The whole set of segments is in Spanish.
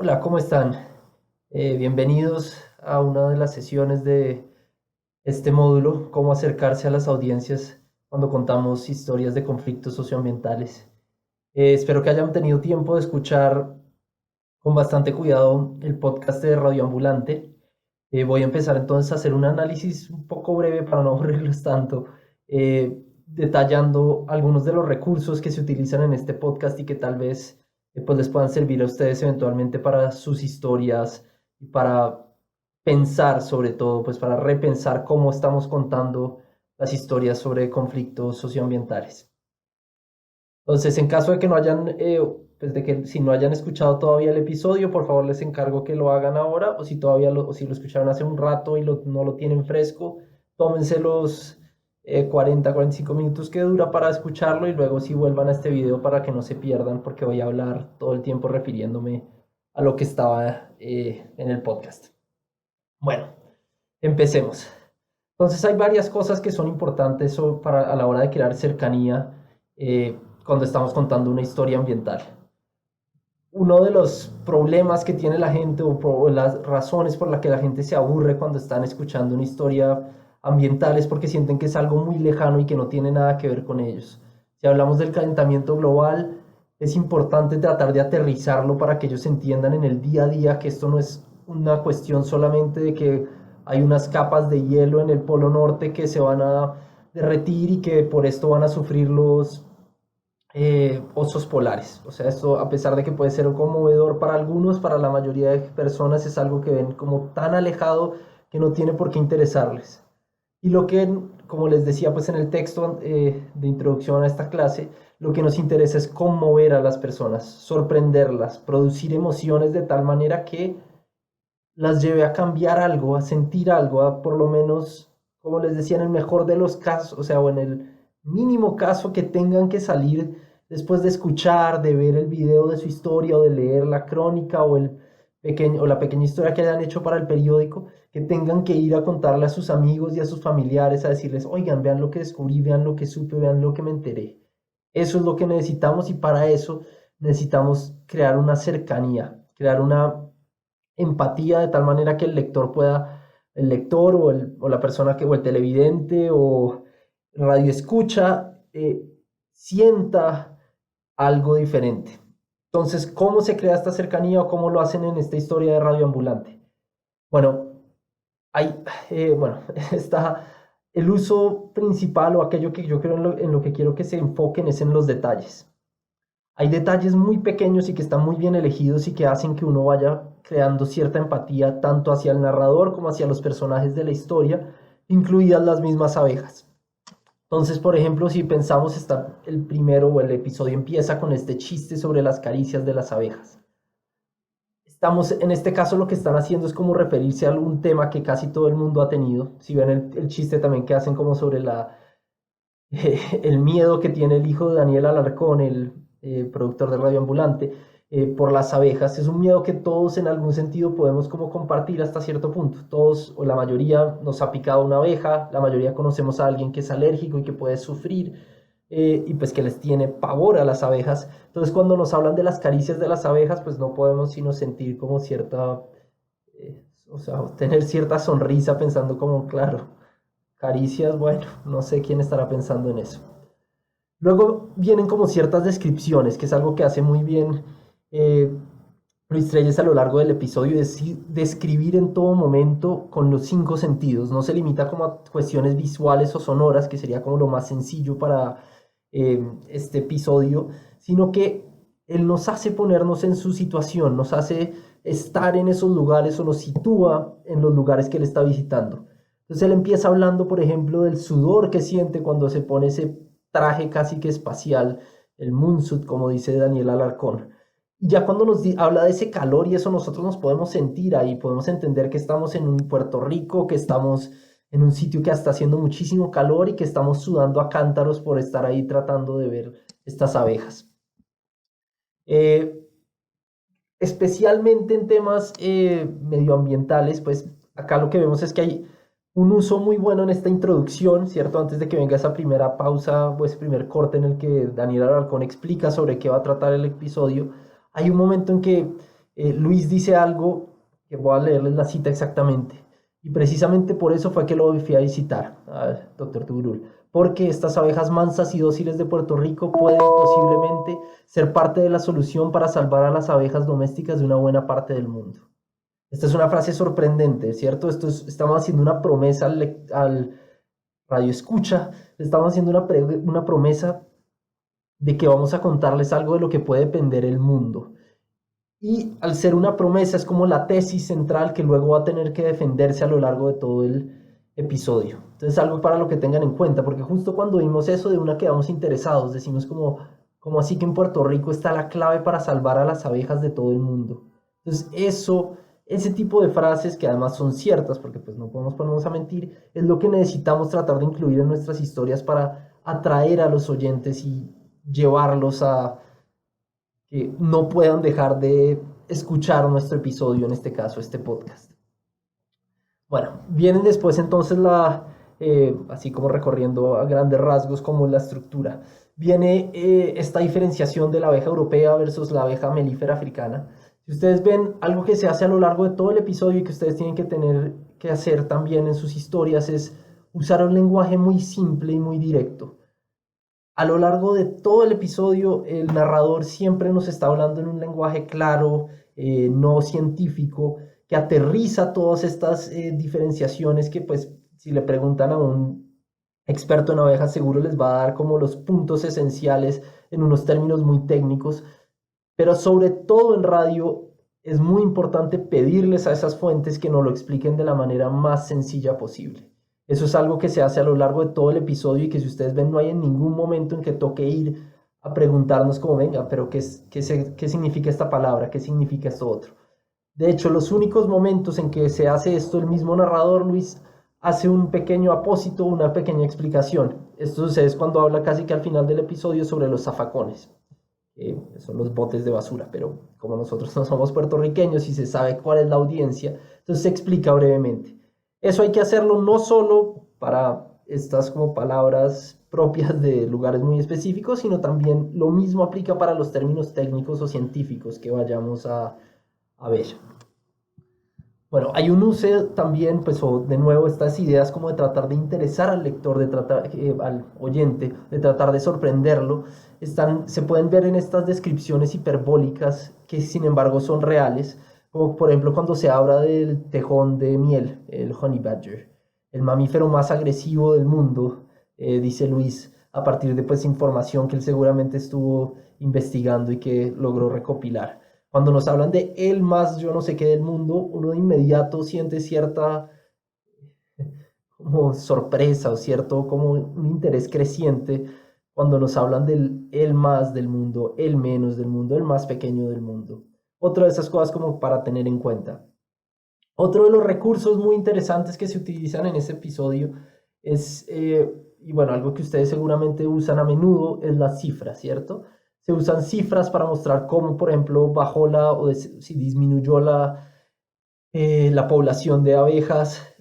Hola, ¿cómo están? Bienvenidos a una de las sesiones de este módulo, cómo acercarse a las audiencias cuando contamos historias de conflictos socioambientales. Espero que hayan tenido tiempo de escuchar con bastante cuidado el podcast de Radioambulante. Voy a empezar entonces a hacer un análisis un poco breve para no aburrirlos tanto, detallando algunos de los recursos que se utilizan en este podcast y que tal vez pues les puedan servir a ustedes eventualmente para sus historias y para pensar sobre todo, pues para repensar cómo estamos contando las historias sobre conflictos socioambientales. Entonces, en caso de que no hayan, pues de que si no hayan escuchado todavía el episodio, por favor les encargo que lo hagan ahora, o si todavía o si lo escucharon hace un rato y no lo tienen fresco, tómense los 45 minutos que dura para escucharlo y luego sí vuelvan a este video para que no se pierdan, porque voy a hablar todo el tiempo refiriéndome a lo que estaba en el podcast. Bueno, empecemos. Entonces hay varias cosas que son importantes a la hora de crear cercanía cuando estamos contando una historia ambiental. Uno de los problemas que tiene la gente o las razones por las que la gente se aburre cuando están escuchando una historia ambiental es porque sienten que es algo muy lejano y que no tiene nada que ver con ellos. Si hablamos del calentamiento global, es importante tratar de aterrizarlo para que ellos entiendan en el día a día que esto no es una cuestión solamente de que hay unas capas de hielo en el polo norte que se van a derretir y que por esto van a sufrir los osos polares. O sea, esto a pesar de que puede ser conmovedor para algunos, para la mayoría de personas es algo que ven como tan alejado que no tiene por qué interesarles. Y lo que, como les decía pues en el texto de introducción a esta clase, lo que nos interesa es conmover a las personas, sorprenderlas, producir emociones de tal manera que las lleve a cambiar algo, a sentir algo, a por lo menos, como les decía, en el mejor de los casos, o sea, o en el mínimo caso que tengan que salir después de escuchar, de ver el video de su historia o de leer la crónica o la pequeña historia que hayan hecho para el periódico, que tengan que ir a contarle a sus amigos y a sus familiares, a decirles, oigan, vean lo que descubrí, vean lo que supe, vean lo que me enteré. Eso es lo que necesitamos y para eso necesitamos crear una cercanía, crear una empatía de tal manera que el lector pueda, el lector o la persona o el televidente o radio escucha, sienta algo diferente. Entonces, ¿cómo se crea esta cercanía o cómo lo hacen en esta historia de Radio Ambulante? Bueno, bueno, está el uso principal o aquello que yo creo en lo que quiero que se enfoquen es en los detalles. Hay detalles muy pequeños y que están muy bien elegidos y que hacen que uno vaya creando cierta empatía tanto hacia el narrador como hacia los personajes de la historia, incluidas las mismas abejas. Entonces, por ejemplo, si pensamos, está el primero o el episodio empieza con este chiste sobre las caricias de las abejas. Estamos, en este caso, lo que están haciendo es como referirse a algún tema que casi todo el mundo ha tenido. Si ven el chiste también que hacen como sobre el miedo que tiene el hijo de Daniel Alarcón, el productor de Radio Ambulante, por las abejas. Es un miedo que todos en algún sentido podemos como compartir hasta cierto punto. Todos o la mayoría nos ha picado una abeja, la mayoría conocemos a alguien que es alérgico y que puede sufrir y pues que les tiene pavor a las abejas. Entonces cuando nos hablan de las caricias de las abejas, pues no podemos sino sentir como cierta, o sea, tener cierta sonrisa pensando como, claro, caricias, bueno, no sé quién estará pensando en eso. Luego vienen como ciertas descripciones, que es algo que hace muy bien eh, Luis Trelles a lo largo del episodio, es describir en todo momento con los cinco sentidos. No se limita como a cuestiones visuales o sonoras, que sería como lo más sencillo para este episodio, sino que él nos hace ponernos en su situación, nos hace estar en esos lugares o nos sitúa en los lugares que él está visitando. Entonces él empieza hablando, por ejemplo, del sudor que siente cuando se pone ese traje casi que espacial, el moonsuit, como dice Daniel Alarcón. Y ya cuando habla de ese calor y eso nosotros nos podemos sentir ahí, podemos entender que estamos en un Puerto Rico, que estamos en un sitio que está haciendo muchísimo calor y que estamos sudando a cántaros por estar ahí tratando de ver estas abejas. Eh, Especialmente en temas medioambientales, pues acá lo que vemos es que hay un uso muy bueno en esta introducción, ¿cierto? Antes de que venga esa primera pausa o ese primer corte en el que Daniel Alarcón explica sobre qué va a tratar el episodio, hay un momento en que Luis dice algo que voy a leerles la cita exactamente. Y precisamente por eso fue que lo fui a visitar al doctor Tugurul. Porque estas abejas mansas y dóciles de Puerto Rico pueden posiblemente ser parte de la solución para salvar a las abejas domésticas de una buena parte del mundo. Esta es una frase sorprendente, ¿cierto? Estamos haciendo una promesa al radio escucha, estamos haciendo una promesa de que vamos a contarles algo de lo que puede depender el mundo. Y al ser una promesa es como la tesis central que luego va a tener que defenderse a lo largo de todo el episodio. Entonces algo para lo que tengan en cuenta, porque justo cuando vimos eso de una quedamos interesados, decimos como así que en Puerto Rico está la clave para salvar a las abejas de todo el mundo. Entonces ese tipo de frases que además son ciertas, porque pues no podemos ponernos a mentir, es lo que necesitamos tratar de incluir en nuestras historias para atraer a los oyentes y llevarlos a que no puedan dejar de escuchar nuestro episodio, en este caso, este podcast. Bueno, vienen después entonces así como recorriendo a grandes rasgos como la estructura. Viene esta diferenciación de la abeja europea versus la abeja melífera africana. Si ustedes ven algo que se hace a lo largo de todo el episodio y que ustedes tienen que tener que hacer también en sus historias es usar un lenguaje muy simple y muy directo. A lo largo de todo el episodio, el narrador siempre nos está hablando en un lenguaje claro, no científico, que aterriza todas estas diferenciaciones que, pues, si le preguntan a un experto en abejas, seguro les va a dar como los puntos esenciales en unos términos muy técnicos. Pero sobre todo en radio, es muy importante pedirles a esas fuentes que nos lo expliquen de la manera más sencilla posible. Eso es algo que se hace a lo largo de todo el episodio y que si ustedes ven no hay en ningún momento en que toque ir a preguntarnos como venga, pero ¿qué significa esta palabra? ¿Qué significa esto otro? De hecho, los únicos momentos en que se hace esto, el mismo narrador Luis hace un pequeño apósito, una pequeña explicación. Esto es cuando habla casi que al final del episodio sobre los zafacones. Son los botes de basura, pero como nosotros no somos puertorriqueños y se sabe cuál es la audiencia, entonces se explica brevemente. Eso hay que hacerlo no solo para estas como palabras propias de lugares muy específicos, sino también lo mismo aplica para los términos técnicos o científicos que vayamos a ver. Bueno, hay un uso también, pues, de nuevo, estas ideas como de tratar de interesar al lector, al oyente, de tratar de sorprenderlo, se pueden ver en estas descripciones hiperbólicas que, sin embargo, son reales, como por ejemplo cuando se habla del tejón de miel, el honey badger, el mamífero más agresivo del mundo, dice Luis, a partir de pues información que él seguramente estuvo investigando y que logró recopilar. Cuando nos hablan de el más yo no sé qué del mundo, uno de inmediato siente cierta como sorpresa o cierto como un interés creciente cuando nos hablan del el más del mundo, el menos del mundo, el más pequeño del mundo. Otra de esas cosas como para tener en cuenta. Otro de los recursos muy interesantes que se utilizan en este episodio es, y bueno, algo que ustedes seguramente usan a menudo es las cifras, ¿cierto? Se usan cifras para mostrar cómo, por ejemplo, bajó si disminuyó la población de abejas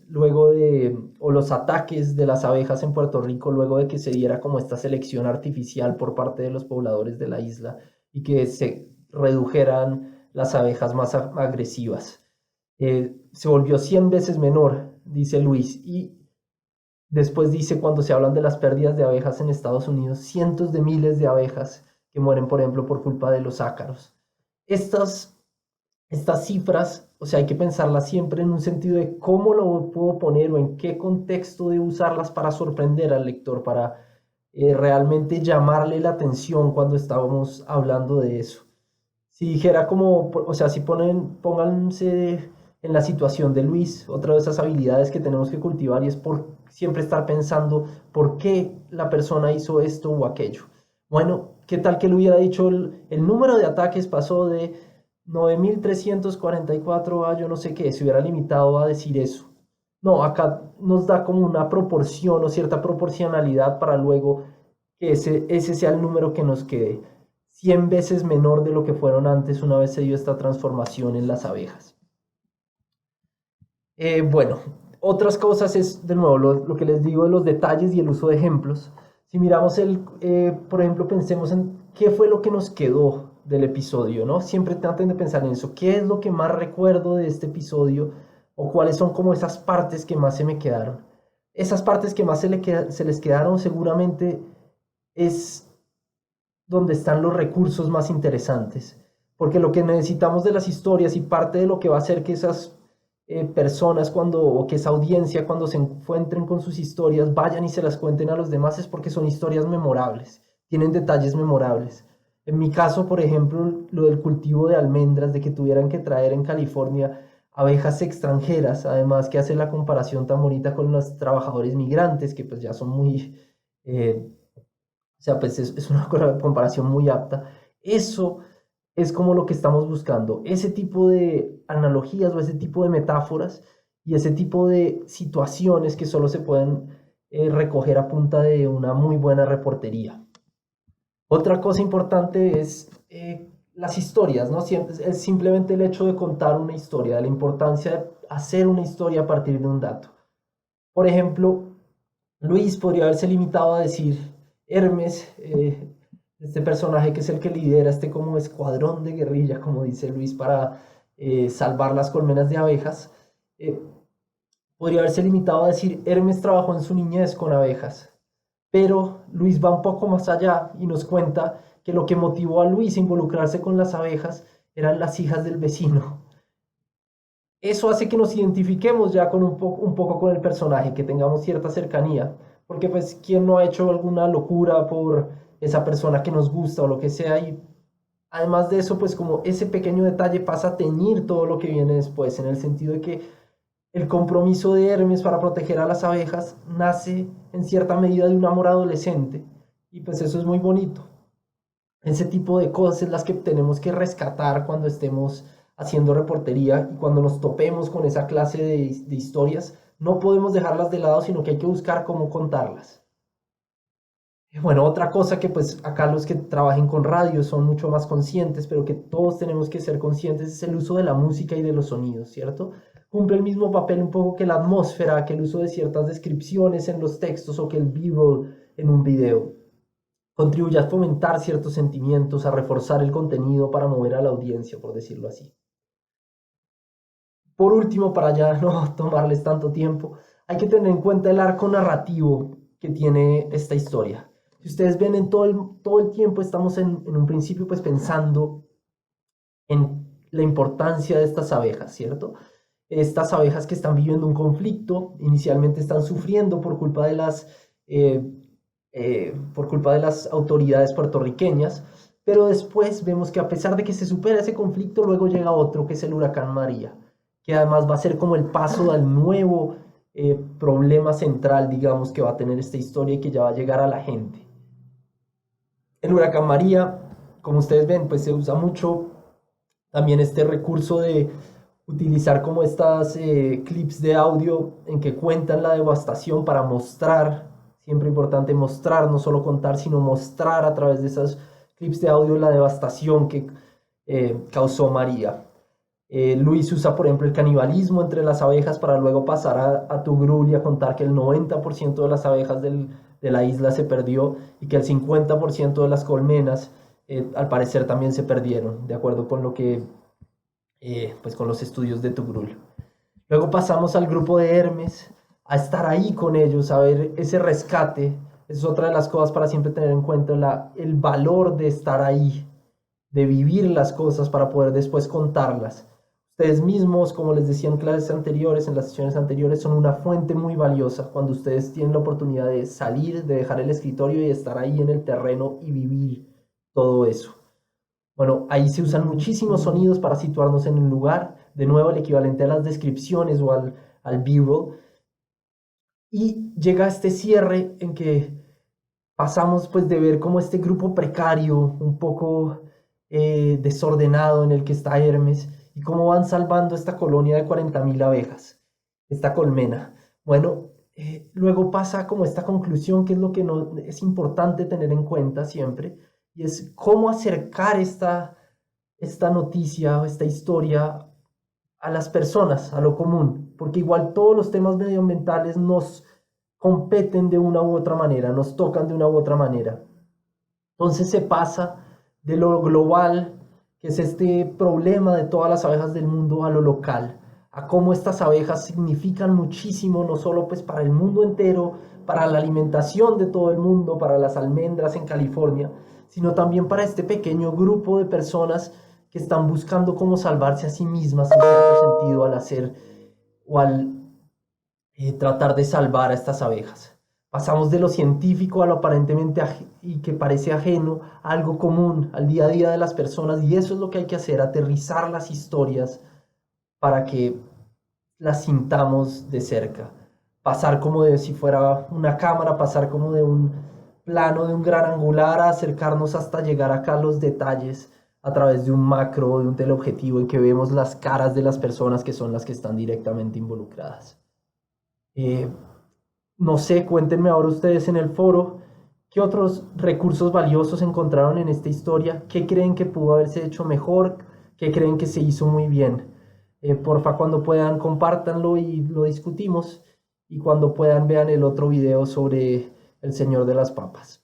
o los ataques de las abejas en Puerto Rico luego de que se diera como esta selección artificial por parte de los pobladores de la isla y que se redujeran las abejas más agresivas. Se volvió 100 veces menor, dice Luis, y después dice cuando se hablan de las pérdidas de abejas en Estados Unidos, cientos de miles de abejas que mueren, por ejemplo, por culpa de los ácaros. Estas cifras, o sea, hay que pensarlas siempre en un sentido de cómo lo puedo poner o en qué contexto de usarlas para sorprender al lector, para realmente llamarle la atención cuando estábamos hablando de eso. Si dijera como, o sea, si pónganse en la situación de Luis, otra de esas habilidades que tenemos que cultivar y es por siempre estar pensando por qué la persona hizo esto o aquello. Bueno, ¿qué tal que le hubiera dicho el número de ataques pasó de 9.344 a yo no sé qué, se hubiera limitado a decir eso? No, acá nos da como una proporción o cierta proporcionalidad para luego que ese sea el número que nos quede. 100 veces menor de lo que fueron antes una vez se dio esta transformación en las abejas. Bueno, otras cosas es, de nuevo, lo que les digo de los detalles y el uso de ejemplos. Si miramos por ejemplo, pensemos en qué fue lo que nos quedó del episodio, ¿no? Siempre traten de pensar en eso. ¿Qué es lo que más recuerdo de este episodio? ¿O cuáles son como esas partes que más se me quedaron? Esas partes que más se les quedaron seguramente es donde están los recursos más interesantes. Porque lo que necesitamos de las historias y parte de lo que va a hacer que esas personas o que esa audiencia cuando se encuentren con sus historias vayan y se las cuenten a los demás es porque son historias memorables, tienen detalles memorables. En mi caso, por ejemplo, lo del cultivo de almendras, de que tuvieran que traer en California abejas extranjeras, además que hace la comparación tan bonita con los trabajadores migrantes, que pues ya son muy, o sea, pues es una comparación muy apta. Eso es como lo que estamos buscando, ese tipo de analogías o ese tipo de metáforas y ese tipo de situaciones que solo se pueden recoger a punta de una muy buena reportería. Otra cosa importante es las historias, ¿no? Es simplemente el hecho de contar una historia, de la importancia de hacer una historia a partir de un dato. Por ejemplo, Luis podría haberse limitado a decir Hermes, este personaje que es el que lidera este como escuadrón de guerrilla, como dice Luis, para salvar las colmenas de abejas. eh, Podría haberse limitado a decir Hermes trabajó en su niñez con abejas, pero Luis va un poco más allá y nos cuenta que lo que motivó a Luis a involucrarse con las abejas eran las hijas del vecino. Eso hace que nos identifiquemos ya con un poco con el personaje, que tengamos cierta cercanía, porque pues quién no ha hecho alguna locura por esa persona que nos gusta o lo que sea, y además de eso pues como ese pequeño detalle pasa a teñir todo lo que viene después, en el sentido de que el compromiso de Hermes para proteger a las abejas nace en cierta medida de un amor adolescente, y pues eso es muy bonito. Ese tipo de cosas es las que tenemos que rescatar cuando estemos haciendo reportería y cuando nos topemos con esa clase de historias, no podemos dejarlas de lado, sino que hay que buscar cómo contarlas. Bueno, otra cosa que pues acá los que trabajen con radio son mucho más conscientes, pero que todos tenemos que ser conscientes, es el uso de la música y de los sonidos, ¿cierto? Cumple el mismo papel un poco que la atmósfera, que el uso de ciertas descripciones en los textos o que el B-roll en un video. Contribuye a fomentar ciertos sentimientos, a reforzar el contenido para mover a la audiencia, por decirlo así. Por último, para ya no tomarles tanto tiempo, hay que tener en cuenta el arco narrativo que tiene esta historia. Si ustedes ven en todo el tiempo estamos en un principio pues pensando en la importancia de estas abejas, ¿cierto? Estas abejas que están viviendo un conflicto, inicialmente están sufriendo eh, por culpa de las autoridades puertorriqueñas, pero después vemos que a pesar de que se supera ese conflicto, luego llega otro que es el huracán María, que además va a ser como el paso al nuevo problema central, digamos, que va a tener esta historia y que ya va a llegar a la gente. El huracán María, como ustedes ven, pues se usa mucho también este recurso de utilizar como estas clips de audio en que cuentan la devastación para mostrar, siempre importante mostrar, no solo contar, sino mostrar a través de esos clips de audio la devastación que causó María. Luis usa, por ejemplo, el canibalismo entre las abejas para luego pasar a Tugrul y a contar que el 90% de las abejas de la isla se perdió y que el 50% de las colmenas al parecer también se perdieron, de acuerdo con lo que, pues con los estudios de Tugrul. Luego pasamos al grupo de Hermes, a estar ahí con ellos, a ver ese rescate. Esa es otra de las cosas para siempre tener en cuenta, el valor de estar ahí, de vivir las cosas para poder después contarlas. Ustedes mismos, como les decía en clases anteriores, en las sesiones anteriores, son una fuente muy valiosa cuando ustedes tienen la oportunidad de salir, de dejar el escritorio y estar ahí en el terreno y vivir todo eso. Bueno, ahí se usan muchísimos sonidos para situarnos en un lugar, de nuevo el equivalente a las descripciones o al B-roll, y llega este cierre en que pasamos pues de ver como este grupo precario, un poco desordenado en el que está Hermes, y cómo van salvando esta colonia de 40.000 abejas, esta colmena. Bueno, luego pasa como esta conclusión, que es lo que no, es importante tener en cuenta siempre, y es cómo acercar esta noticia, esta historia a las personas, a lo común, porque igual todos los temas medioambientales nos competen de una u otra manera, nos tocan de una u otra manera. Entonces se pasa de lo global, que es este problema de todas las abejas del mundo, a lo local, a cómo estas abejas significan muchísimo, no solo pues para el mundo entero, para la alimentación de todo el mundo, para las almendras en California, sino también para este pequeño grupo de personas que están buscando cómo salvarse a sí mismas en cierto sentido al hacer o al tratar de salvar a estas abejas. Pasamos de lo científico a lo aparentemente y que parece ajeno, a algo común, al día a día de las personas, y eso es lo que hay que hacer, aterrizar las historias para que las sintamos de cerca. Pasar como de si fuera una cámara, pasar como de un plano, de un gran angular, a acercarnos hasta llegar acá a los detalles a través de un macro, de un teleobjetivo en que vemos las caras de las personas que son las que están directamente involucradas. Eh, no sé, cuéntenme ahora ustedes en el foro qué otros recursos valiosos encontraron en esta historia, qué creen que pudo haberse hecho mejor, qué creen que se hizo muy bien. Porfa, cuando puedan, compártanlo y lo discutimos. Y cuando puedan, vean el otro video sobre el Señor de las Papas.